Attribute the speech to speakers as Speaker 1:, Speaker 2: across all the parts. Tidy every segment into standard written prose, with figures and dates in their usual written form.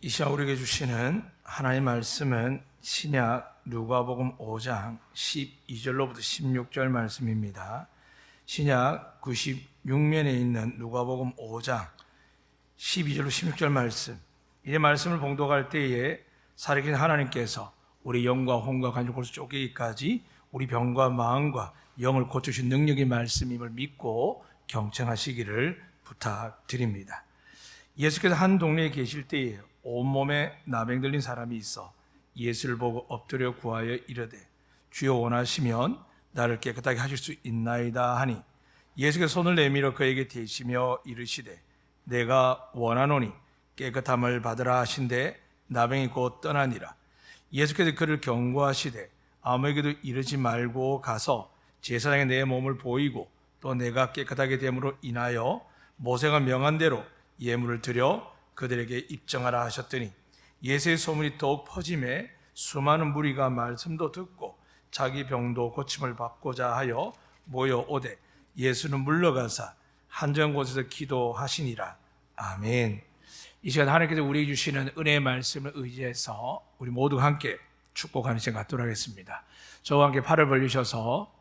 Speaker 1: 이 시간 우리에게 주시는 하나님의 말씀은 신약 누가복음 5장 12절로부터 16절 말씀입니다. 신약 96면에 있는 누가복음 5장 12절로 16절 말씀. 이 말씀을 봉독할 때에 살아계신 하나님께서 우리 영과 혼과 간죽골수 쪼개기까지 우리 병과 마음과 영을 고쳐주신 능력의 말씀임을 믿고 경청하시기를 부탁드립니다. 예수께서 한 동네에 계실 때에 온몸에 나병 들린 사람이 있어 예수를 보고 엎드려 구하여 이르되 주여 원하시면 나를 깨끗하게 하실 수 있나이다 하니 예수께서 손을 내밀어 그에게 대시며 이르시되 내가 원하노니 깨끗함을 받으라 하신대 나병이 곧 떠나니라. 예수께서 그를 경고하시되 아무에게도 이르지 말고 가서 제사장에 내 몸을 보이고 또 내가 깨끗하게 됨으로 인하여 모세가 명한 대로 예물을 드려 그들에게 입증하라 하셨더니 예수의 소문이 더욱 퍼짐에 수많은 무리가 말씀도 듣고 자기 병도 고침을 받고자 하여 모여오되 예수는 물러가사 한적한 곳에서 기도하시니라. 아멘. 이 시간 하나님께서 우리에게 주시는 은혜의 말씀을 의지해서 우리 모두가 함께 축복하는 시간 갖도록 하겠습니다. 저와 함께 팔을 벌리셔서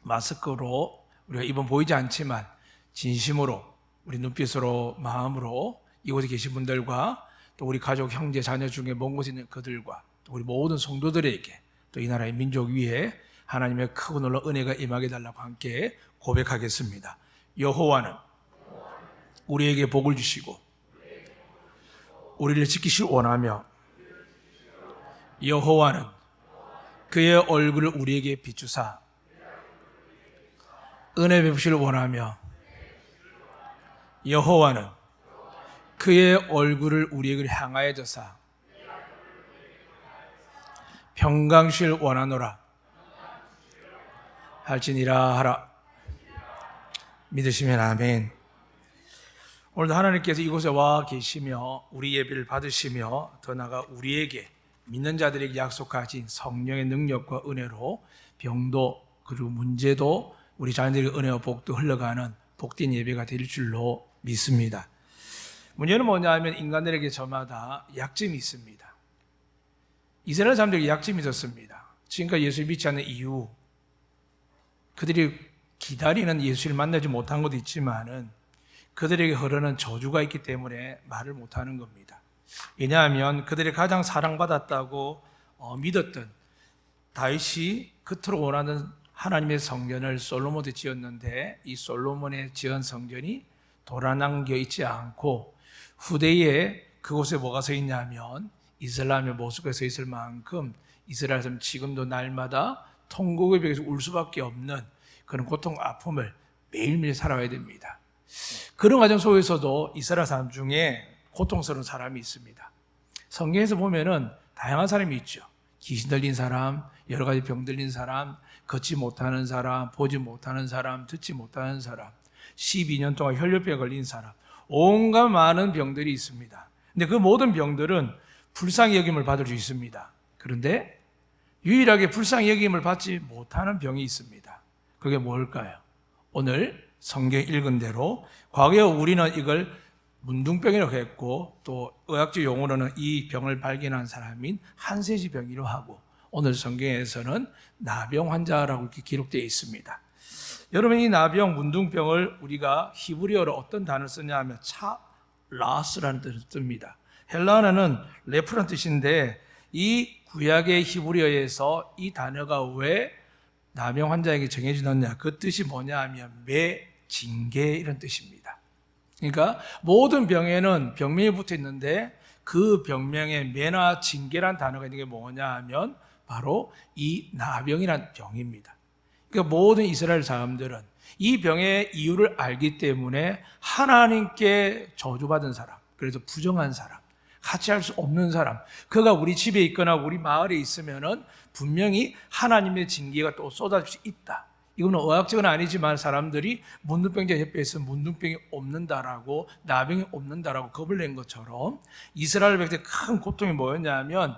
Speaker 1: 마스크로 우리가 입은 보이지 않지만 진심으로 우리 눈빛으로 마음으로 이곳에 계신 분들과 또 우리 가족, 형제, 자녀 중에 먼 곳에 있는 그들과 또 우리 모든 성도들에게 또 이 나라의 민족 위에 하나님의 크고 놀라운 은혜가 임하게 달라고 함께 고백하겠습니다. 여호와는 우리에게 복을 주시고 우리를 지키실 원하며 여호와는 그의 얼굴을 우리에게 비추사 은혜 베푸시를 원하며 여호와는 그의 얼굴을 우리에게 향하여 져사 평강실 원하노라 할지니라 하라. 믿으시면 아멘. 오늘도 하나님께서 이곳에 와 계시며 우리 예배를 받으시며 더 나아가 우리에게 믿는 자들에게 약속하신 성령의 능력과 은혜로 병도 그리고 문제도 우리 자녀들의 은혜와 복도 흘러가는 복된 예배가 될 줄로 믿습니다. 문제는 뭐냐 하면 인간들에게 저마다 약점이 있습니다. 이스라엘 사람들에게 약점이 있었습니다. 지금까지 예수를 믿지 않는 이유, 그들이 기다리는 예수를 만나지 못한 것도 있지만은 그들에게 흐르는 저주가 있기 때문에 말을 못하는 겁니다. 왜냐하면 그들이 가장 사랑받았다고 믿었던 다윗이 그토록 원하는 하나님의 성전을 솔로몬이 지었는데 이 솔로몬의 지은 성전이 돌아남겨 있지 않고 후대에 그곳에 뭐가 서 있냐면 이슬람의 모스크가 서 있을 만큼 이스라엘 사람 지금도 날마다 통곡의 벽에서 울 수밖에 없는 그런 고통, 아픔을 매일매일 살아가야 됩니다. 그런 과정 속에서도 이스라엘 사람 중에 고통스러운 사람이 있습니다. 성경에서 보면은 다양한 사람이 있죠. 귀신 들린 사람, 여러 가지 병 들린 사람, 걷지 못하는 사람, 보지 못하는 사람, 듣지 못하는 사람, 12년 동안 혈류병에 걸린 사람, 온갖 많은 병들이 있습니다. 근데 그 모든 병들은 불쌍히 여김을 받을 수 있습니다. 그런데 유일하게 불쌍히 여김을 받지 못하는 병이 있습니다. 그게 뭘까요? 오늘 성경 읽은 대로 과거에 우리는 이걸 문둥병이라고 했고 또 의학적 용어로는 이 병을 발견한 사람인 한세지 병이라고 하고 오늘 성경에서는 나병 환자라고 이렇게 기록되어 있습니다. 여러분 이 나병, 문둥병을 우리가 히브리어로 어떤 단어를 쓰냐 하면 차라스라는 뜻을 씁니다. 헬라어는 레프라는 뜻인데 이 구약의 히브리어에서 이 단어가 왜 나병 환자에게 정해지느냐 그 뜻이 뭐냐 하면 매, 징계 이런 뜻입니다. 그러니까 모든 병에는 병명이 붙어 있는데 그 병명에 매나 징계란 단어가 있는 게 뭐냐 하면 바로 이 나병이란 병입니다. 그러니까 모든 이스라엘 사람들은 이 병의 이유를 알기 때문에 하나님께 저주받은 사람, 그래서 부정한 사람, 같이 할 수 없는 사람, 그가 우리 집에 있거나 우리 마을에 있으면은 분명히 하나님의 징계가 또 쏟아질 수 있다. 이거는 의학적은 아니지만 사람들이 문둥병자 협회에서 문둥병이 없는다라고 나병이 없는다라고 겁을 낸 것처럼 이스라엘 백성의 큰 고통이 뭐였냐면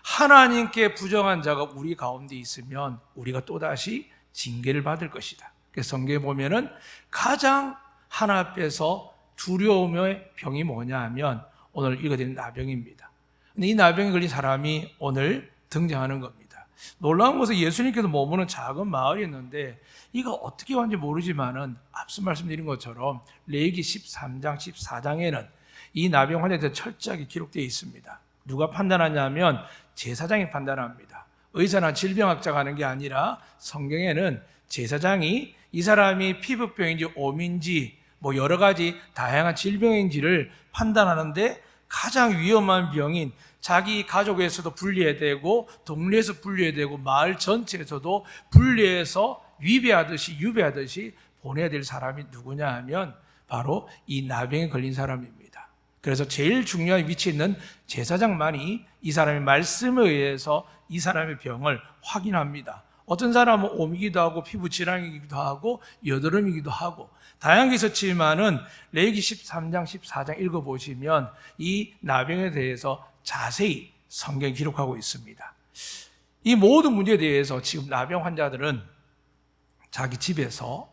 Speaker 1: 하나님께 부정한 자가 우리 가운데 있으면 우리가 또다시 징계를 받을 것이다. 그래서 성경에 보면은 가장 하나 앞에서 두려움의 병이 뭐냐 하면 오늘 읽어드린 나병입니다. 근데 이 나병에 걸린 사람이 오늘 등장하는 겁니다. 놀라운 것은 예수님께서 머무는 작은 마을이었는데 이가 어떻게 왔는지 모르지만은 앞서 말씀드린 것처럼 레위기 13장, 14장에는 이 나병 환자에 대해 철저하게 기록되어 있습니다. 누가 판단하냐면 제사장이 판단합니다. 의사나 질병학자가 하는 게 아니라 성경에는 제사장이 이 사람이 피부병인지 오민지 뭐 여러 가지 다양한 질병인지를 판단하는데 가장 위험한 병인 자기 가족에서도 분리해야 되고 동네에서 분리해야 되고 마을 전체에서도 분리해서 위배하듯이 유배하듯이 보내야 될 사람이 누구냐 하면 바로 이 나병에 걸린 사람입니다. 그래서 제일 중요한 위치에 있는 제사장만이 이 사람의 말씀에 의해서 이 사람의 병을 확인합니다. 어떤 사람은 옴이기도 하고 피부 질환이기도 하고 여드름이기도 하고 다양한 게 있었지만은 레위기 13장 14장 읽어보시면 이 나병에 대해서 자세히 성경에 기록하고 있습니다. 이 모든 문제에 대해서 지금 나병 환자들은 자기 집에서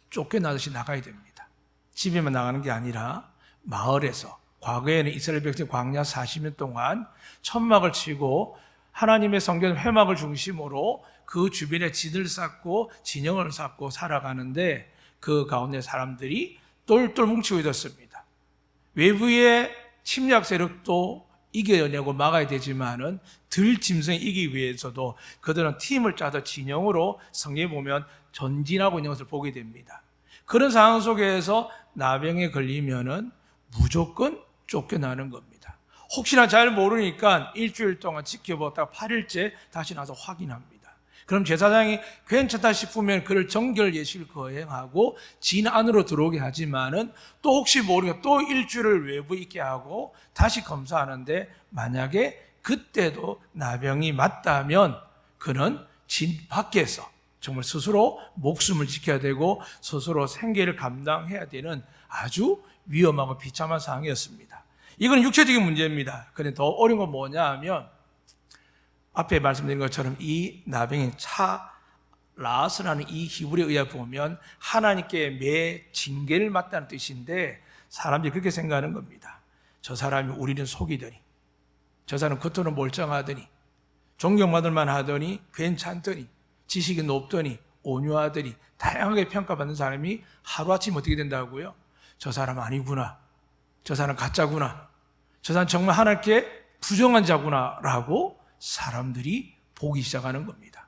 Speaker 1: 쫓겨나듯이 나가야 됩니다. 집에만 나가는 게 아니라 마을에서, 과거에는 이스라엘 백성 광야 40년 동안 천막을 치고 하나님의 성전 회막을 중심으로 그 주변에 진을 쌓고 진영을 쌓고 살아가는데 그 가운데 사람들이 똘똘 뭉치고 있었습니다. 외부의 침략 세력도 이겨내고 막아야 되지만은 들 짐승에 이기기 위해서도 그들은 팀을 짜서 진영으로 성경에 보면 전진하고 있는 것을 보게 됩니다. 그런 상황 속에서 나병에 걸리면은 무조건 쫓겨나는 겁니다. 혹시나 잘 모르니까 일주일 동안 지켜보다가 8일째 다시 나서 확인합니다. 그럼 제사장이 괜찮다 싶으면 그를 정결 예식을 거행하고 진 안으로 들어오게 하지만은 또 혹시 모르니까 또 일주일을 외부에 있게 하고 다시 검사하는데 만약에 그때도 나병이 맞다면 그는 진 밖에서 정말 스스로 목숨을 지켜야 되고 스스로 생계를 감당해야 되는 아주 위험하고 비참한 상황이었습니다. 이건 육체적인 문제입니다. 그런데 더 어려운 건 뭐냐 하면 앞에 말씀드린 것처럼 이 나병이 라스라는 이 히브리어에 의해 보면 하나님께 매 징계를 받다는 뜻인데 사람들이 그렇게 생각하는 겁니다. 저 사람이 우리는 속이더니 저 사람 겉으로는 멀쩡하더니 존경받을 만하더니 괜찮더니 지식이 높더니 온유하더니 다양하게 평가받는 사람이 하루아침에 어떻게 된다고요? 저 사람 아니구나. 저 사람 가짜구나. 저 사람 정말 하나님께 부정한 자구나 라고 사람들이 보기 시작하는 겁니다.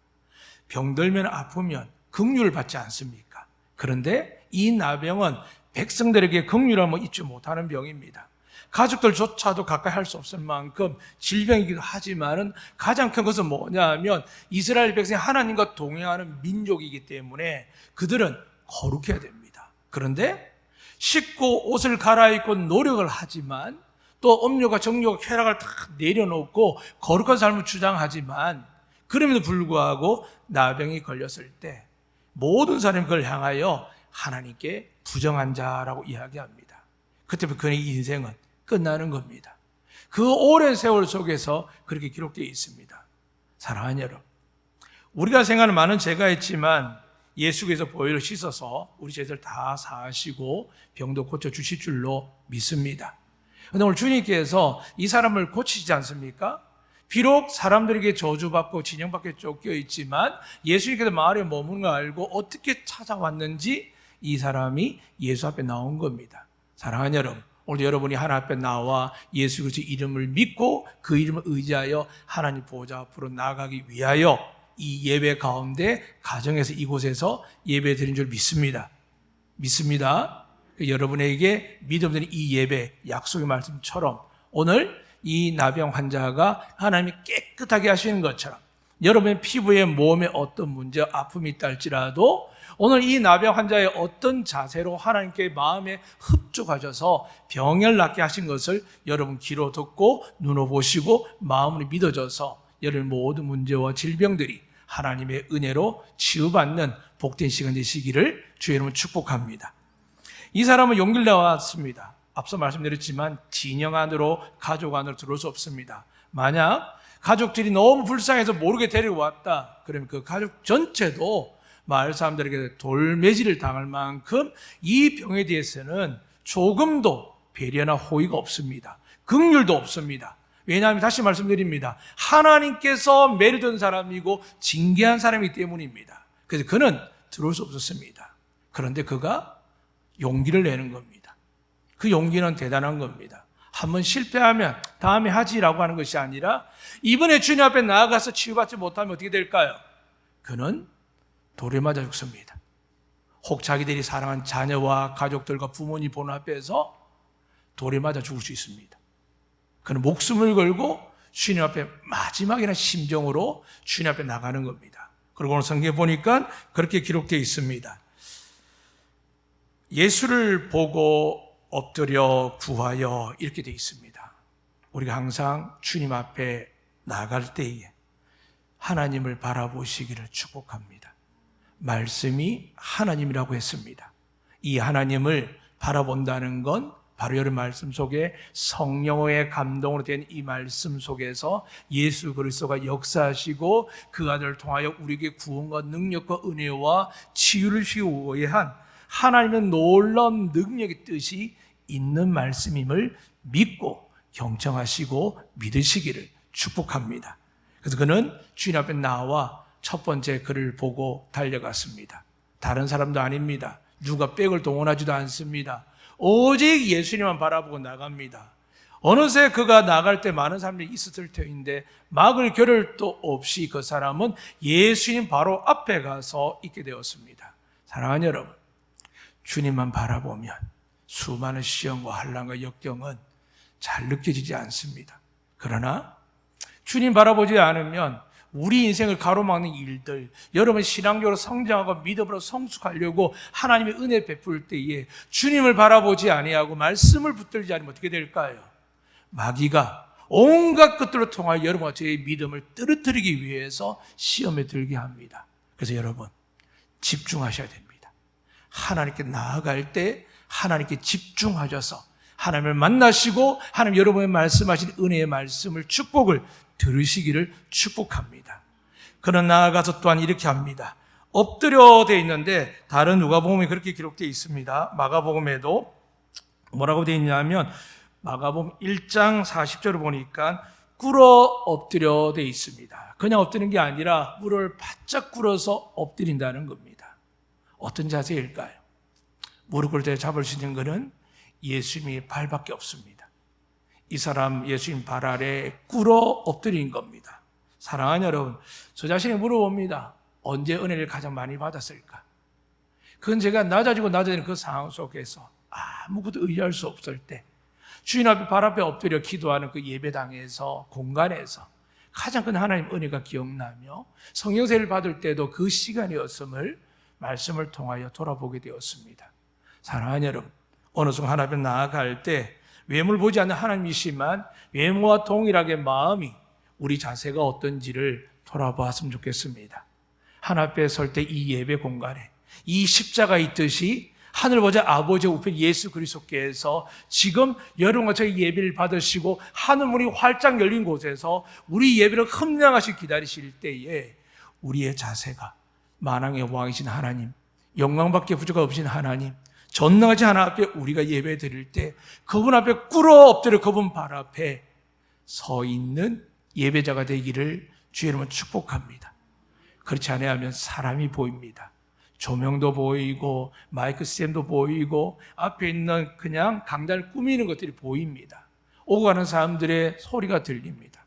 Speaker 1: 병들면 아프면 긍휼을 받지 않습니까? 그런데 이 나병은 백성들에게 긍휼함을 잊지 못하는 병입니다. 가족들조차도 가까이 할 수 없을 만큼 질병이기도 하지만은 가장 큰 것은 뭐냐 하면 이스라엘 백성이 하나님과 동행하는 민족이기 때문에 그들은 거룩해야 됩니다. 그런데 씻고 옷을 갈아입고 노력을 하지만 또 음료가 정욕과 쾌락을 다 내려놓고 거룩한 삶을 주장하지만 그럼에도 불구하고 나병이 걸렸을 때 모든 사람이 그걸 향하여 하나님께 부정한 자라고 이야기합니다. 그때부터 그의 인생은 끝나는 겁니다. 그 오랜 세월 속에서 그렇게 기록되어 있습니다. 사랑하는 여러분, 우리가 생각하는 많은 죄가 있지만 예수께서 보혈로 씻어서 우리 죄를 다 사하시고 병도 고쳐주실 줄로 믿습니다. 그런데 오늘 주님께서 이 사람을 고치지 않습니까? 비록 사람들에게 저주받고 진영밖에 쫓겨 있지만 예수님께서 마을에 머무는 걸 알고 어떻게 찾아왔는지 이 사람이 예수 앞에 나온 겁니다. 사랑하는 여러분, 오늘 여러분이 하나님 앞에 나와 예수 그리스도의 이름을 믿고 그 이름을 의지하여 하나님 보좌 앞으로 나아가기 위하여 이 예배 가운데 가정에서 이곳에서 예배 드린 줄 믿습니다. 여러분에게 믿음 드린 이 예배 약속의 말씀처럼 오늘 이 나병 환자가 하나님이 깨끗하게 하시는 것처럼 여러분의 피부에 몸에 어떤 문제 아픔이 있다 할지라도 오늘 이 나병 환자의 어떤 자세로 하나님께 마음에 흡족하셔서 병을 낫게 하신 것을 여러분 귀로 듣고 눈으로 보시고 마음으로 믿어져서 여러분 모든 문제와 질병들이 하나님의 은혜로 치유받는 복된 시간 되시기를 주의 이름으로 축복합니다. 이 사람은 용기를 내왔습니다. 앞서 말씀드렸지만 진영 안으로 가족 안으로 들어올 수 없습니다. 만약 가족들이 너무 불쌍해서 모르게 데려왔다 그러면 그 가족 전체도 마을 사람들에게 돌매질을 당할 만큼 이 병에 대해서는 조금도 배려나 호의가 없습니다. 긍휼도 없습니다. 왜냐하면 다시 말씀드립니다. 하나님께서 매를 든 사람이고 징계한 사람이기 때문입니다. 그래서 그는 들어올 수 없었습니다. 그런데 그가 용기를 내는 겁니다. 그 용기는 대단한 겁니다. 한번 실패하면 다음에 하지라고 하는 것이 아니라 이번에 주님 앞에 나아가서 치유받지 못하면 어떻게 될까요? 그는 돌에 맞아 죽습니다. 혹 자기들이 사랑한 자녀와 가족들과 부모님 보는 앞에서 돌에 맞아 죽을 수 있습니다. 그는 목숨을 걸고 주님 앞에 마지막이라는 심정으로 주님 앞에 나가는 겁니다. 그리고 오늘 성경에 보니까 그렇게 기록되어 있습니다. 예수를 보고 엎드려 구하여 이렇게 되어 있습니다. 우리가 항상 주님 앞에 나갈 때에 하나님을 바라보시기를 축복합니다. 말씀이 하나님이라고 했습니다. 이 하나님을 바라본다는 건 바로 여러분 말씀 속에 성령의 감동으로 된 이 말씀 속에서 예수 그리스도가 역사하시고 그 아들을 통하여 우리에게 구원과 능력과 은혜와 치유를 주시기 위한 하나님의 놀라운 능력의 뜻이 있는 말씀임을 믿고 경청하시고 믿으시기를 축복합니다. 그래서 그는 주님 앞에 나와 첫 번째 그를 보고 달려갔습니다. 다른 사람도 아닙니다. 누가 백을 동원하지도 않습니다. 오직 예수님만 바라보고 나갑니다. 어느새 그가 나갈 때 많은 사람들이 있었을 터인데 막을 겨를도 없이 그 사람은 예수님 바로 앞에 가서 있게 되었습니다. 사랑하는 여러분, 주님만 바라보면 수많은 시험과 환난과 역경은 잘 느껴지지 않습니다. 그러나 주님 바라보지 않으면 우리 인생을 가로막는 일들, 여러분 신앙적으로 성장하고 믿음으로 성숙하려고 하나님의 은혜 베풀 때에 주님을 바라보지 아니하고 말씀을 붙들지 않으면 어떻게 될까요? 마귀가 온갖 것들로 통하여 여러분과 저의 믿음을 떨어뜨리기 위해서 시험에 들게 합니다. 그래서 여러분 집중하셔야 됩니다. 하나님께 나아갈 때 하나님께 집중하셔서 하나님을 만나시고 하나님 여러분의 말씀하신 은혜의 말씀을 축복을 들으시기를 축복합니다. 그는 나아가서 또한 이렇게 합니다. 엎드려 되어 있는데 다른 누가복음에 그렇게 기록되어 있습니다. 마가복음에도 뭐라고 되어 있냐면 마가복음 1장 40절을 보니까 꿇어 엎드려 되어 있습니다. 그냥 엎드리는 게 아니라 무릎을 바짝 꿇어서 엎드린다는 겁니다. 어떤 자세일까요? 무릎을 잡을 수 있는 것은 예수님의 발밖에 없습니다. 이 사람 예수님 발 아래 꿇어 엎드린 겁니다. 사랑하는 여러분, 저 자신이 물어봅니다. 언제 은혜를 가장 많이 받았을까? 그건 제가 낮아지고 낮아지는 그 상황 속에서 아무것도 의지할 수 없을 때 주인 앞에 발 앞에 엎드려 기도하는 그 예배당에서 공간에서 가장 큰 하나님 은혜가 기억나며 성령세를 받을 때도 그 시간이었음을 말씀을 통하여 돌아보게 되었습니다. 사랑하는 여러분, 어느 순간 하나님 앞에 나아갈 때 외모를 보지 않는 하나님이시지만 외모와 동일하게 마음이 우리 자세가 어떤지를 돌아보았으면 좋겠습니다. 하나님 앞에 설 때 이 예배 공간에 이 십자가 있듯이 하늘 보자 아버지 우편 예수 그리스도께서 지금 여러분과 저희 예배를 받으시고 하늘 문이 활짝 열린 곳에서 우리 예배를 흠량하시 기다리실 때에 우리의 자세가 만왕의 왕이신 하나님, 영광밖에 부족가 없으신 하나님, 전능하신 하나님 앞에 우리가 예배 드릴 때 그분 앞에 꿇어 엎드려 그분 발 앞에 서 있는 예배자가 되기를 주의 이름으로 축복합니다. 그렇지 않으면 사람이 보입니다. 조명도 보이고 마이크 시스템도 보이고 앞에 있는 그냥 강단을 꾸미는 것들이 보입니다. 오고 가는 사람들의 소리가 들립니다.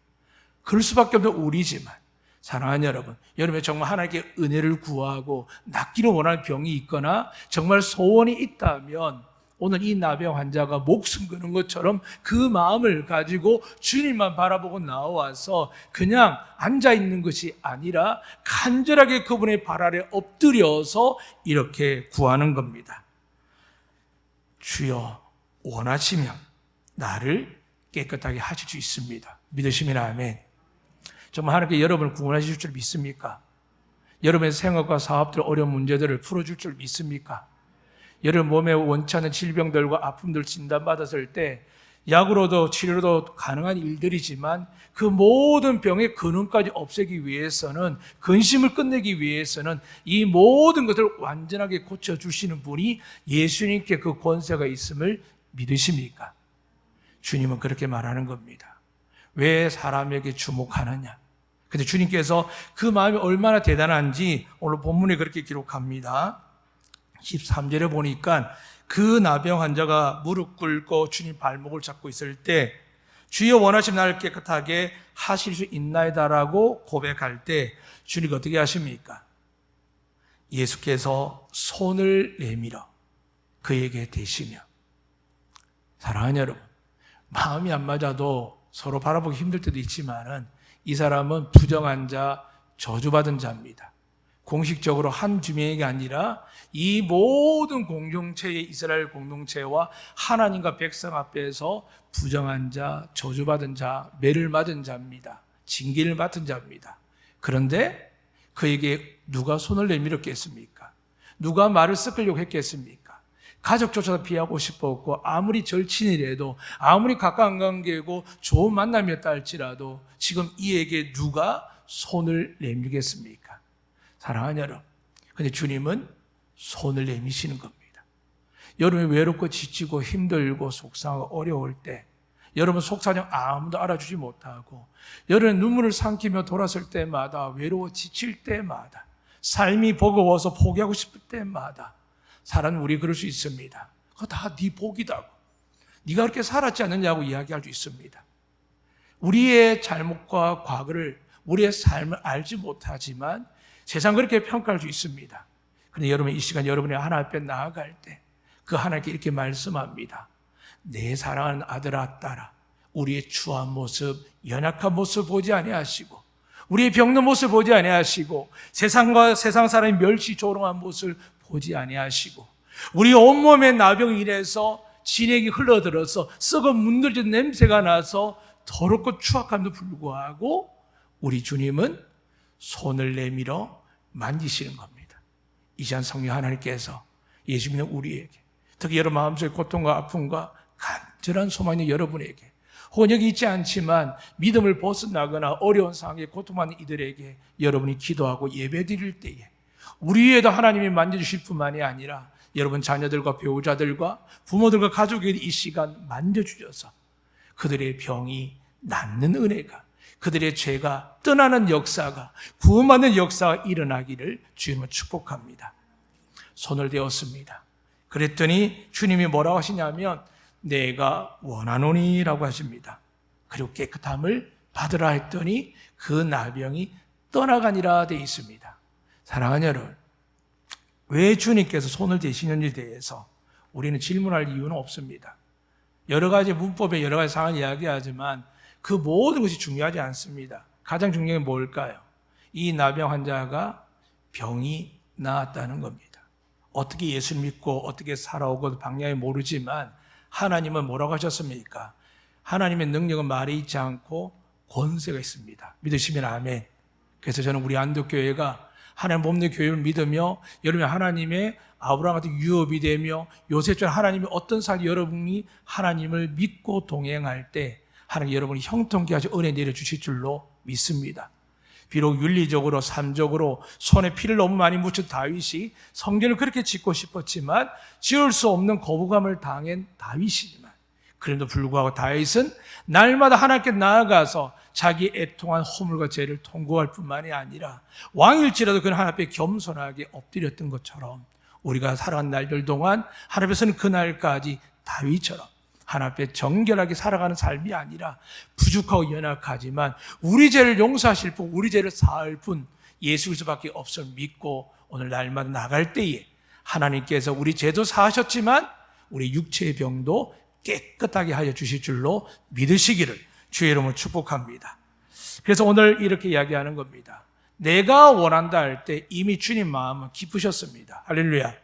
Speaker 1: 그럴 수밖에 없는 우리지만 사랑하는 여러분, 여러분이 정말 하나님께 은혜를 구하고 낫기를 원하는 병이 있거나 정말 소원이 있다면 오늘 이 나병 환자가 목숨 거는 것처럼 그 마음을 가지고 주님만 바라보고 나와서 그냥 앉아있는 것이 아니라 간절하게 그분의 발 아래 엎드려서 이렇게 구하는 겁니다. 주여 원하시면 나를 깨끗하게 하실 수 있습니다. 믿으시면 아멘. 정말 하나님께 여러분을 구원하실 줄 믿습니까? 여러분의 생업과 사업들 어려운 문제들을 풀어줄 줄 믿습니까? 여러분 몸에 원치 않는 질병들과 아픔들 진단받았을 때 약으로도 치료로도 가능한 일들이지만 그 모든 병의 근원까지 없애기 위해서는 근심을 끝내기 위해서는 이 모든 것을 완전하게 고쳐주시는 분이 예수님께 그 권세가 있음을 믿으십니까? 주님은 그렇게 말하는 겁니다. 왜 사람에게 주목하느냐? 근데 주님께서 그 마음이 얼마나 대단한지 오늘 본문에 그렇게 기록합니다. 13절에 보니까 그 나병 환자가 무릎 꿇고 주님 발목을 잡고 있을 때 주여 원하시면 나를 깨끗하게 하실 수 있나이다라고 고백할 때 주님 어떻게 하십니까? 예수께서 손을 내밀어 그에게 대시며, 사랑하는 여러분, 마음이 안 맞아도 서로 바라보기 힘들 때도 있지만은 이 사람은 부정한 자, 저주받은 자입니다. 공식적으로 한 주민에게 아니라 이 모든 공동체의 이스라엘 공동체와 하나님과 백성 앞에서 부정한 자, 저주받은 자, 매를 맞은 자입니다. 징계를 맡은 자입니다. 그런데 그에게 누가 손을 내밀었겠습니까? 누가 말을 섞으려고 했겠습니까? 가족조차도 피하고 싶었고, 아무리 절친이라도, 아무리 가까운 관계고 좋은 만남이었다 할지라도 지금 이에게 누가 손을 내밀겠습니까? 사랑하는 여러분, 근데 주님은 손을 내미시는 겁니다. 여러분이 외롭고 지치고 힘들고 속상하고 어려울 때, 여러분 속사정 아무도 알아주지 못하고, 여러분 눈물을 삼키며 돌아설 때마다, 외로워 지칠 때마다, 삶이 버거워서 포기하고 싶을 때마다, 사람은 우리 그럴 수 있습니다. 그거 다 네 복이다고, 네가 그렇게 살았지 않느냐고 이야기할 수 있습니다. 우리의 잘못과 과거를, 우리의 삶을 알지 못하지만 세상 그렇게 평가할 수 있습니다. 그런데 여러분, 이 시간 여러분이 하나님 앞에 나아갈 때 그 하나님께 이렇게 말씀합니다. 내 사랑하는 아들아 딸아, 우리의 추한 모습, 연약한 모습 보지 아니하시고, 우리의 병든 모습 보지 아니하시고, 세상과 세상 사람이 멸시 조롱한 모습을 보지 아니하시고, 우리 온몸에 나병이 인해서 진액이 흘러들어서 썩어 문드러진 냄새가 나서 더럽고 추악함도 불구하고 우리 주님은 손을 내밀어 만지시는 겁니다. 이 시간 성령 하나님께서 예수 믿는 우리에게, 특히 여러분 마음속의 고통과 아픔과 간절한 소망이 여러분에게, 혹은 여기 있지 않지만 믿음을 벗어나거나 어려운 상황에 고통받는 이들에게 여러분이 기도하고 예배드릴 때에 우리 위에도 하나님이 만져주실 뿐만이 아니라 여러분 자녀들과 배우자들과 부모들과 가족에게 이 시간 만져주셔서 그들의 병이 낫는 은혜가, 그들의 죄가 떠나는 역사가, 구원받는 역사가 일어나기를 주님은 축복합니다. 손을 대었습니다. 그랬더니 주님이 뭐라고 하시냐면 내가 원하노니라고 하십니다. 그리고 깨끗함을 받으라 했더니 그 나병이 떠나가니라 되어 있습니다. 사랑하는 여러분, 왜 주님께서 손을 대시는지에 대해서 우리는 질문할 이유는 없습니다. 여러 가지 문법에 여러 가지 상황을 이야기하지만 그 모든 것이 중요하지 않습니다. 가장 중요한 게 뭘까요? 이 나병 환자가 병이 나았다는 겁니다. 어떻게 예수를 믿고 어떻게 살아오고 방향이 모르지만 하나님은 뭐라고 하셨습니까? 하나님의 능력은 말에 있지 않고 권세가 있습니다. 믿으시면 아멘. 그래서 저는 우리 안독교회가 하나님 몸의 교회를 믿으며 여러분이 하나님의 아브라함 같은 유업이 되며 요셉처럼 하나님이 어떤 살 여러분이 하나님을 믿고 동행할 때 하나님 여러분이 형통케 하셔 은혜 내려주실 줄로 믿습니다. 비록 윤리적으로 삶적으로 손에 피를 너무 많이 묻힌 다윗이 성전을 그렇게 짓고 싶었지만 지을 수 없는 거부감을 당한 다윗이지만 그럼에도 불구하고 다윗은 날마다 하나님께 나아가서 자기 애통한 허물과 죄를 통고할 뿐만이 아니라 왕일지라도 그는 하나님 앞에 겸손하게 엎드렸던 것처럼 우리가 살아간 날들 동안 하나님께서는 그날까지 다윗처럼 하나님 앞에 정결하게 살아가는 삶이 아니라 부족하고 연약하지만 우리 죄를 용서하실 분, 우리 죄를 사할 분 예수 그리스도밖에 없음을 믿고 오늘 날마다 나갈 때에 하나님께서 우리 죄도 사하셨지만 우리 육체의 병도 깨끗하게 하여 주실 줄로 믿으시기를 주의 이름으로 축복합니다. 그래서 오늘 이렇게 이야기하는 겁니다. 내가 원한다 할 때 이미 주님 마음은 기쁘셨습니다. 할렐루야.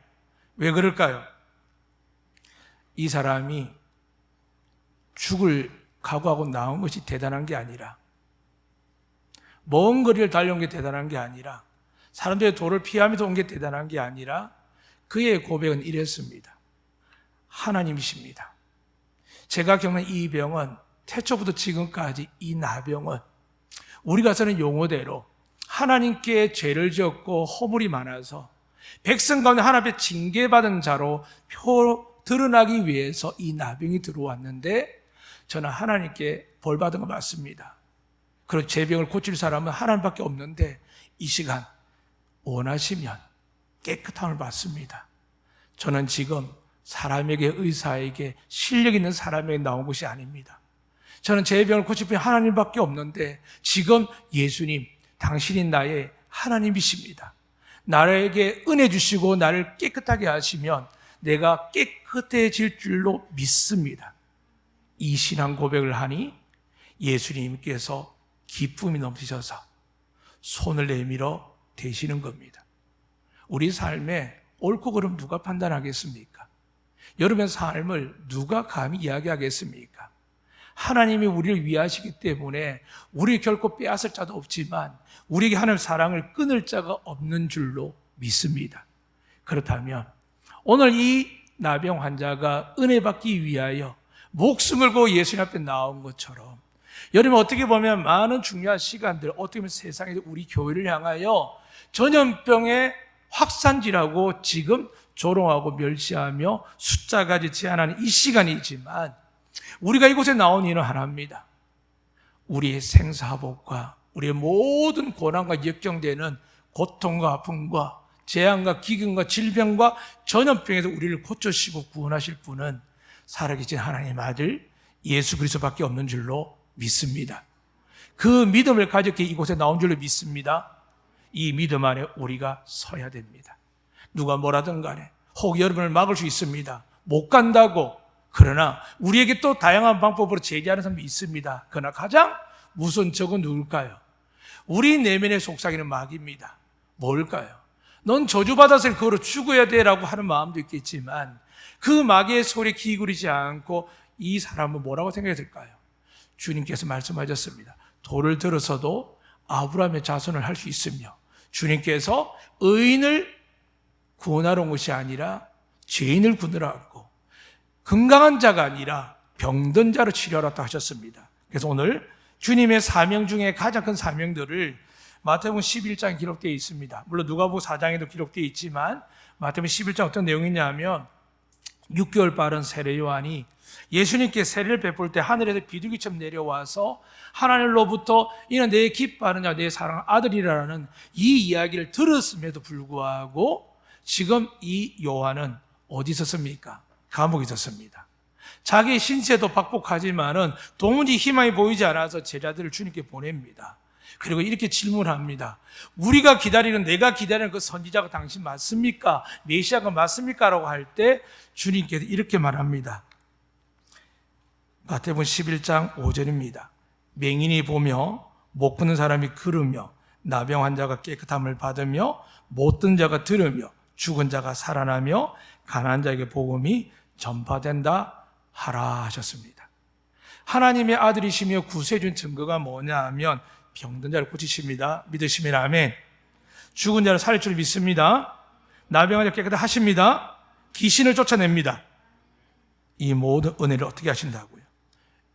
Speaker 1: 왜 그럴까요? 이 사람이 죽을 각오하고 나온 것이 대단한 게 아니라, 먼 거리를 달려온 게 대단한 게 아니라, 사람들의 도를 피하면서 온 게 대단한 게 아니라 그의 고백은 이랬습니다. 하나님이십니다. 제가 겪는 이 병은 태초부터 지금까지 이 나병은 우리가 쓰는 용어대로 하나님께 죄를 지었고 허물이 많아서 백성 가운데 하나님 앞에 징계받은 자로 드러나기 위해서 이 나병이 들어왔는데 저는 하나님께 벌 받은 거 맞습니다. 그리고 제 병을 고칠 사람은 하나님밖에 없는데 이 시간 원하시면 깨끗함을 받습니다. 저는 지금 사람에게, 의사에게, 실력 있는 사람에게 나온 것이 아닙니다. 저는 제 병을 고칠 분이 하나님밖에 없는데 지금 예수님, 당신이 나의 하나님이십니다. 나에게 은혜 주시고 나를 깨끗하게 하시면 내가 깨끗해질 줄로 믿습니다. 이 신앙 고백을 하니 예수님께서 기쁨이 넘치셔서 손을 내밀어 대시는 겁니다. 우리 삶에 옳고 그름 누가 판단하겠습니까? 여러분의 삶을 누가 감히 이야기하겠습니까? 하나님이 우리를 위하시기 때문에 우리 결코 빼앗을 자도 없지만 우리에게 하나님의 사랑을 끊을 자가 없는 줄로 믿습니다. 그렇다면 오늘 이 나병 환자가 은혜 받기 위하여 목숨을 걸고 예수님 앞에 나온 것처럼 여러분 어떻게 보면 많은 중요한 시간들, 어떻게 보면 세상에 우리 교회를 향하여 전염병의 확산지라고 지금 조롱하고 멸시하며 숫자까지 제한하는 이 시간이지만 우리가 이곳에 나온 이유는 하나입니다. 우리의 생사복과 우리의 모든 고난과 역경되는 고통과 아픔과 재앙과 기근과 질병과 전염병에서 우리를 고쳐주시고 구원하실 분은 살아계신 하나님의 아들 예수 그리스도밖에 없는 줄로 믿습니다. 그 믿음을 가졌기에 이곳에 나온 줄로 믿습니다. 이 믿음 안에 우리가 서야 됩니다. 누가 뭐라든 간에 혹 여러분을 막을 수 있습니다. 못 간다고. 그러나 우리에게 또 다양한 방법으로 제기하는 사람도 있습니다. 그러나 가장 무서운 적은 누굴까요? 우리 내면의 속삭이는 마귀입니다. 뭘까요? 넌 저주받아서 그거로 죽어야 돼 라고 하는 마음도 있겠지만 그 마귀의 소리에 기울이지 않고 이 사람은 뭐라고 생각이 들까요? 주님께서 말씀하셨습니다. 돌을 들어서도 아브라함의 자손을 할 수 있으며 주님께서 의인을 구원하러 온 것이 아니라 죄인을 구원하러 왔고 건강한 자가 아니라 병든 자를 치료하러 왔다 하셨습니다. 그래서 오늘 주님의 사명 중에 가장 큰 사명들을 마태복음 11장에 기록되어 있습니다. 물론 누가복음 4장에도 기록되어 있지만 마태복음 11장 어떤 내용이냐면 6개월 빠른 세례 요한이 예수님께 세례를 베풀 때 하늘에서 비둘기처럼 내려와서 하나님로부터 이는 내 기뻐하는 자 내 사랑하는 아들이라는 이 이야기를 들었음에도 불구하고 지금 이 요한은 어디 있었습니까? 감옥에 있었습니다. 자기 신세도 박복하지만은 도무지 희망이 보이지 않아서 제자들을 주님께 보냅니다. 그리고 이렇게 질문합니다. 우리가 기다리는, 내가 기다리는 그 선지자가 당신 맞습니까? 메시아가 맞습니까? 라고 할 때 주님께서 이렇게 말합니다. 마태복음 11장 5절입니다. 맹인이 보며 못 걷는 사람이 걸으며 나병 환자가 깨끗함을 받으며 못든 자가 들으며 죽은 자가 살아나며 가난한 자에게 복음이 전파된다 하라 하셨습니다. 하나님의 아들이시며 구세주인 증거가 뭐냐 하면 병든 자를 고치십니다. 믿으시면 아멘. 죽은 자를 살릴 줄 믿습니다. 나병 환자 깨끗하게 하십니다. 귀신을 쫓아냅니다. 이 모든 은혜를 어떻게 하신다고요?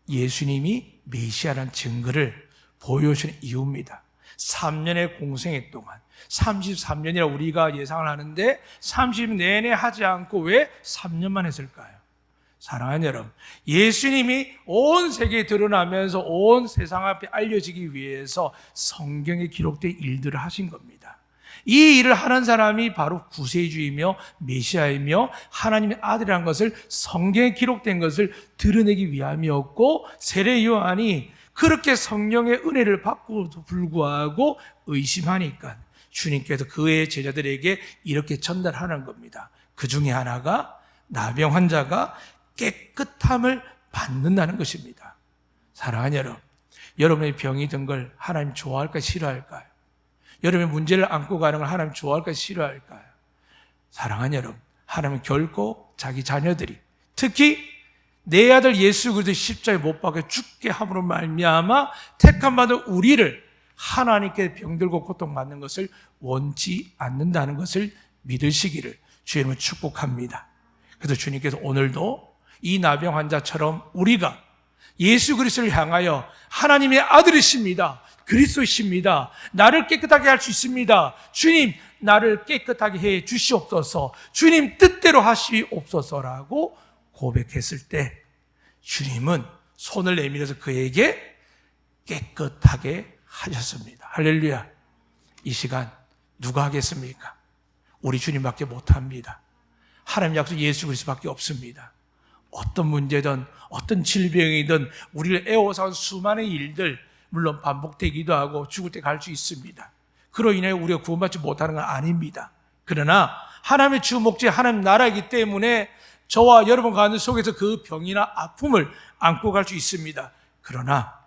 Speaker 1: 예수님이 메시아라는 증거를 보여주시는 이유입니다. 3년의 공생애 동안 33년이라 우리가 예상을 하는데 30년 내내 하지 않고 왜 3년만 했을까요? 사랑하는 여러분, 예수님이 온 세계에 드러나면서 온 세상 앞에 알려지기 위해서 성경에 기록된 일들을 하신 겁니다. 이 일을 하는 사람이 바로 구세주이며 메시아이며 하나님의 아들이라는 것을 성경에 기록된 것을 드러내기 위함이었고 세례 요한이 그렇게 성령의 은혜를 받고도 불구하고 의심하니까 주님께서 그의 제자들에게 이렇게 전달하는 겁니다. 그 중에 하나가 나병 환자가 깨끗함을 받는다는 것입니다. 사랑하는 여러분, 여러분의 병이 든 걸 하나님 좋아할까요? 싫어할까요? 여러분의 문제를 안고 가는 걸 하나님 좋아할까요? 싫어할까요? 사랑하는 여러분, 하나님은 결코 자기 자녀들이 특히 내 아들 예수 그리스도 십자가에 못 박혀 죽게 함으로 말미암아 택함 받은 우리를 하나님께 병들고 고통받는 것을 원치 않는다는 것을 믿으시기를 주님은 축복합니다. 그래서 주님께서 오늘도 이 나병 환자처럼 우리가 예수 그리스도를 향하여 하나님의 아들이십니다. 그리스도이십니다. 나를 깨끗하게 할 수 있습니다. 주님, 나를 깨끗하게 해 주시옵소서. 주님 뜻대로 하시옵소서라고 고백했을 때 주님은 손을 내밀어서 그에게 깨끗하게 하셨습니다. 할렐루야. 이 시간 누가 하겠습니까? 우리 주님밖에 못합니다. 하나님 약속 예수 그리스도밖에 없습니다. 어떤 문제든 어떤 질병이든 우리를 애워싸는 수많은 일들, 물론 반복되기도 하고 죽을 때 갈 수 있습니다. 그로 인해 우리가 구원받지 못하는 건 아닙니다. 그러나 하나님의 주 목적 하나님 나라이기 때문에 저와 여러분 가운데 속에서 그 병이나 아픔을 안고 갈 수 있습니다. 그러나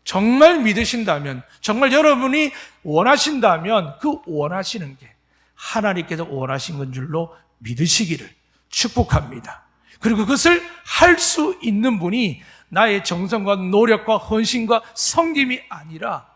Speaker 1: 정말 믿으신다면, 정말 여러분이 원하신다면 그 원하시는 게 하나님께서 원하신 건 줄로 믿으시기를 축복합니다. 그리고 그것을 할 수 있는 분이 나의 정성과 노력과 헌신과 섬김이 아니라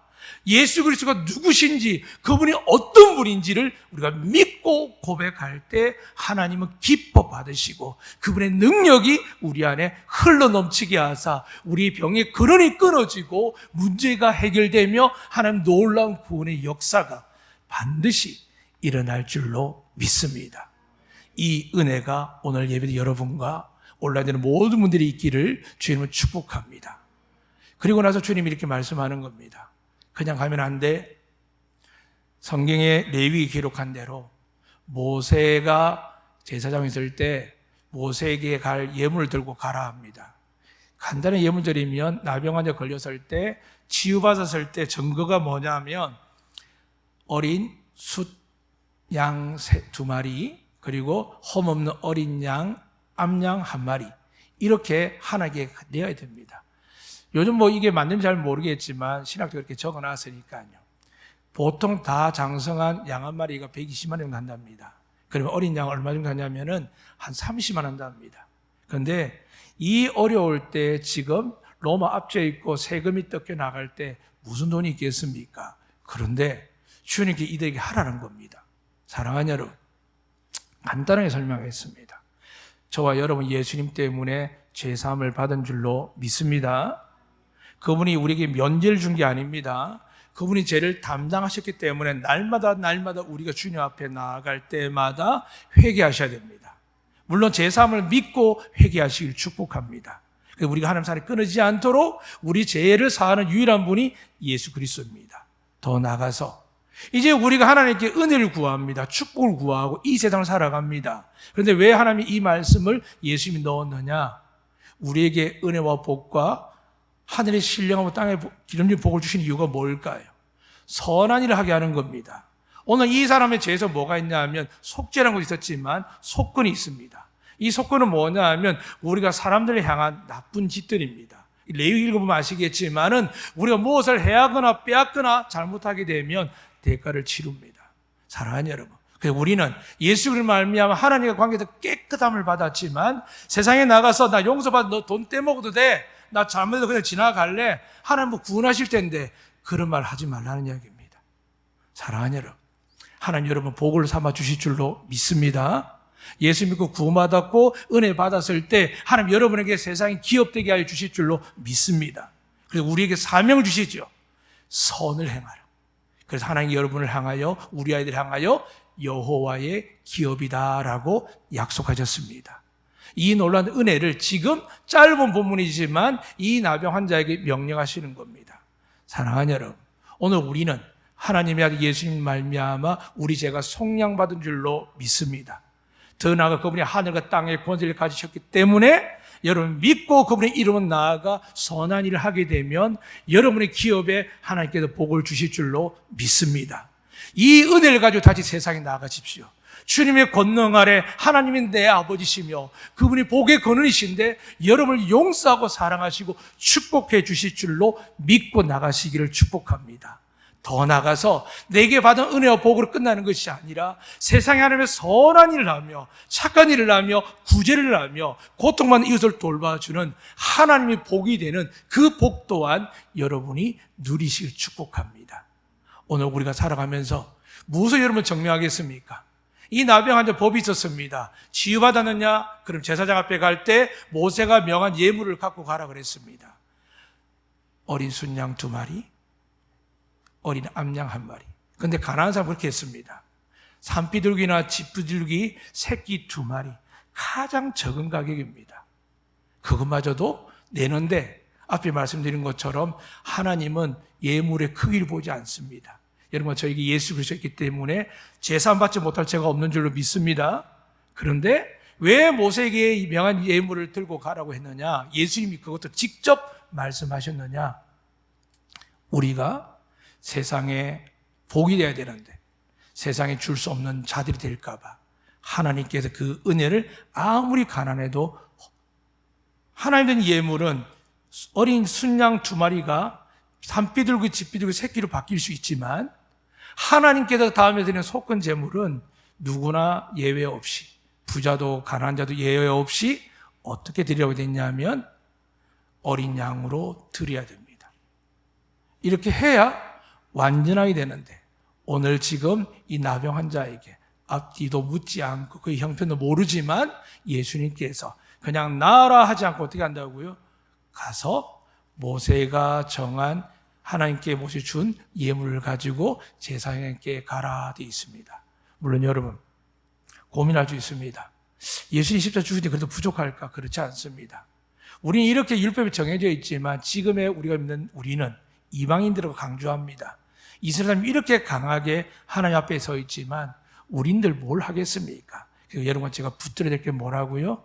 Speaker 1: 예수 그리스도가 누구신지, 그분이 어떤 분인지를 우리가 믿고 고백할 때 하나님은 기뻐 받으시고 그분의 능력이 우리 안에 흘러넘치게 하사 우리 병의 근원이 끊어지고 문제가 해결되며 하나님 놀라운 구원의 역사가 반드시 일어날 줄로 믿습니다. 이 은혜가 오늘 예배 여러분과 온라인에 모든 분들이 있기를 주님은 축복합니다. 그리고 나서 주님이 이렇게 말씀하는 겁니다. 그냥 가면 안 돼. 성경에 레위기 기록한 대로 모세가 제사장이 있을 때 모세에게 갈 예물을 들고 가라 합니다. 간단한 예물들이면 나병 환자 걸렸을 때, 치유받았을 때 증거가 뭐냐면 어린 숫 양 2마리, 그리고 험없는 어린 양, 암양 1마리, 이렇게 하나님께 내어야 됩니다. 요즘 이게 맞는지 잘 모르겠지만 신학적으로 이렇게 적어놨으니까요. 보통 다 장성한 양 1마리가 120만 원 정도 한답니다. 그러면 어린 양 얼마 정도 하냐면은 한 30만 원 한답니다. 그런데 이 어려울 때 지금 로마 압제에 있고 세금이 뜯겨 나갈 때 무슨 돈이 있겠습니까? 그런데 주님께 이들에게 하라는 겁니다. 사랑하는 여러분, 간단하게 설명했습니다. 저와 여러분 예수님 때문에 죄사함을 받은 줄로 믿습니다. 그분이 우리에게 면죄를 준 게 아닙니다. 그분이 죄를 담당하셨기 때문에 날마다 우리가 주님 앞에 나아갈 때마다 회개하셔야 됩니다. 물론 죄사함을 믿고 회개하시길 축복합니다. 우리가 하나님 사랑이 끊어지지 않도록 우리 죄를 사하는 유일한 분이 예수 그리스도입니다. 더 나아가서 이제 우리가 하나님께 은혜를 구합니다. 축복을 구하고 이 세상을 살아갑니다. 그런데 왜 하나님이 이 말씀을 예수님이 넣었느냐? 우리에게 은혜와 복과 하늘의 신령하고 땅의 기름진 복을 주신 이유가 뭘까요? 선한 일을 하게 하는 겁니다. 오늘 이 사람의 죄에서 뭐가 있냐 하면 속죄라는 것이 있었지만 속건이 있습니다. 이 속건은 뭐냐 하면 우리가 사람들을 향한 나쁜 짓들입니다. 레위기 읽어보면 아시겠지만은 우리가 무엇을 해하거나 빼앗거나 잘못하게 되면 대가를 치릅니다. 사랑하는 여러분, 그래서 우리는 예수 그리스도를 말미암아 하나님과 관계에서 깨끗함을 받았지만 세상에 나가서 나 용서받아, 너 돈 떼먹어도 돼, 나 잘못해서 그냥 지나갈래, 하나님 구원하실 텐데 그런 말 하지 말라는 이야기입니다. 사랑하는 여러분, 하나님 여러분 복을 삼아 주실 줄로 믿습니다. 예수 믿고 구원받았고 은혜 받았을 때 하나님 여러분에게 세상이 기업되게 하여 주실 줄로 믿습니다. 그래서 우리에게 사명을 주시죠. 선을 행하라. 그래서 하나님 여러분을 향하여, 우리 아이들을 향하여 여호와의 기업이다라고 약속하셨습니다. 이 놀라운 은혜를 지금 짧은 본문이지만 이 나병 환자에게 명령하시는 겁니다. 사랑하는 여러분, 오늘 우리는 하나님의 아들 예수님 말미암아 우리 죄가 속량받은 줄로 믿습니다. 더 나아가 그분이 하늘과 땅의 권세를 가지셨기 때문에 여러분 믿고 그분의 이름은 나아가 선한 일을 하게 되면 여러분의 기업에 하나님께서 복을 주실 줄로 믿습니다. 이 은혜를 가지고 다시 세상에 나아가십시오. 주님의 권능 아래 하나님이 내 아버지시며 그분이 복의 근원이신데 여러분을 용서하고 사랑하시고 축복해 주실 줄로 믿고 나가시기를 축복합니다. 더 나아가서 내게 받은 은혜와 복으로 끝나는 것이 아니라 세상에 하나님의 선한 일을 하며 착한 일을 하며 구제를 하며 고통받는 이웃을 돌봐주는 하나님의 복이 되는 그 복 또한 여러분이 누리시길 축복합니다. 오늘 우리가 살아가면서 무엇을 여러분 증명하겠습니까? 이 나병 환자 법이 있었습니다. 치유받았느냐? 그럼 제사장 앞에 갈 때 모세가 명한 예물을 갖고 가라 그랬습니다. 어린 순양 2마리, 어린 암양 1마리. 그런데 가난한 사람은 그렇게 했습니다. 산비둘기나 집비둘기 새끼 2마리. 가장 적은 가격입니다. 그것마저도 내는데 앞에 말씀드린 것처럼 하나님은 예물의 크기를 보지 않습니다. 여러분, 저에게 예수 그리스도가 있기 때문에 제사받지 못할 죄가 없는 줄로 믿습니다. 그런데 왜 모세에게 이 명한 예물을 들고 가라고 했느냐? 예수님이 그것도 직접 말씀하셨느냐? 우리가 세상에 복이 되어야 되는데 세상에 줄 수 없는 자들이 될까 봐 하나님께서 그 은혜를 아무리 가난해도, 하나님 된 예물은 어린 순양 2마리가 산비둘기 집비둘기 새끼로 바뀔 수 있지만 하나님께서 다음에 드리는 속건 제물은 누구나 예외 없이, 부자도 가난한 자도 예외 없이 어떻게 드리라고 됐냐면 어린 양으로 드려야 됩니다. 이렇게 해야 완전하게 되는데, 오늘 지금 이 나병 환자에게 앞뒤도 묻지 않고 그 형편도 모르지만 예수님께서 그냥 나아라 하지 않고 어떻게 한다고요? 가서 모세가 정한, 하나님께 모세 준 예물을 가지고 제사장에게 가라 되어 있습니다. 물론 여러분 고민할 수 있습니다. 예수님 십자가 죽으니 그래도 부족할까? 그렇지 않습니다. 우리는 이렇게 율법이 정해져 있지만 지금의 우리가 믿는 우리는 이방인들하고 강조합니다. 이스라엘 사람이 이렇게 강하게 하나님 앞에 서 있지만 우린들 뭘 하겠습니까? 그래서 여러분, 제가 붙들어야 될 게 뭐라고요?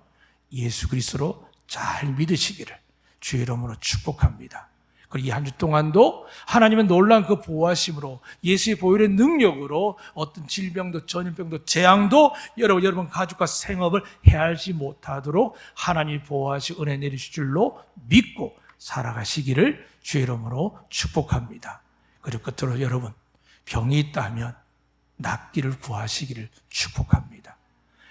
Speaker 1: 예수 그리스도로 잘 믿으시기를 주의 이름으로 축복합니다. 그리고 이 한 주 동안도 하나님의 놀라운 그 보호하심으로, 예수의 보혈의 능력으로 어떤 질병도 전염병도 재앙도 여러분 가족과 생업을 해하지 못하도록 하나님이 보호하시 은혜 내리실 줄로 믿고 살아가시기를 주의 이름으로 축복합니다. 그리고 끝으로 여러분, 병이 있다면 낫기를 구하시기를 축복합니다.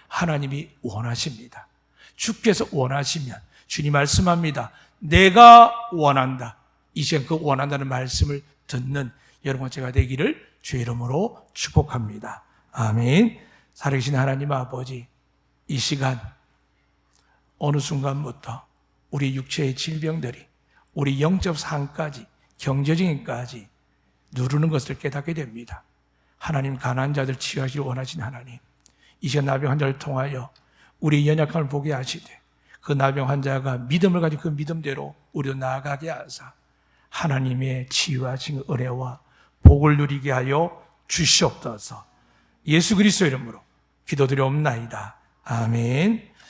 Speaker 1: 하나님이 원하십니다. 주께서 원하시면, 주님 말씀합니다. 내가 원한다. 이 시간 그 원한다는 말씀을 듣는 여러분 제가 되기를 주의 이름으로 축복합니다. 아멘. 살아계신 하나님 아버지, 이 시간 어느 순간부터 우리 육체의 질병들이 우리 영적 삶까지 경제적인까지 누르는 것을 깨닫게 됩니다. 하나님, 가난한 자들 치유하시길 원하신 하나님, 이 시간 나병 환자를 통하여 우리 연약함을 보게 하시되 그 나병 환자가 믿음을 가지고 그 믿음대로 우리도 나아가게 하사 하나님의 치유하신 은혜와 복을 누리게 하여 주시옵소서. 예수 그리스도 이름으로 기도드리옵나이다. 아멘.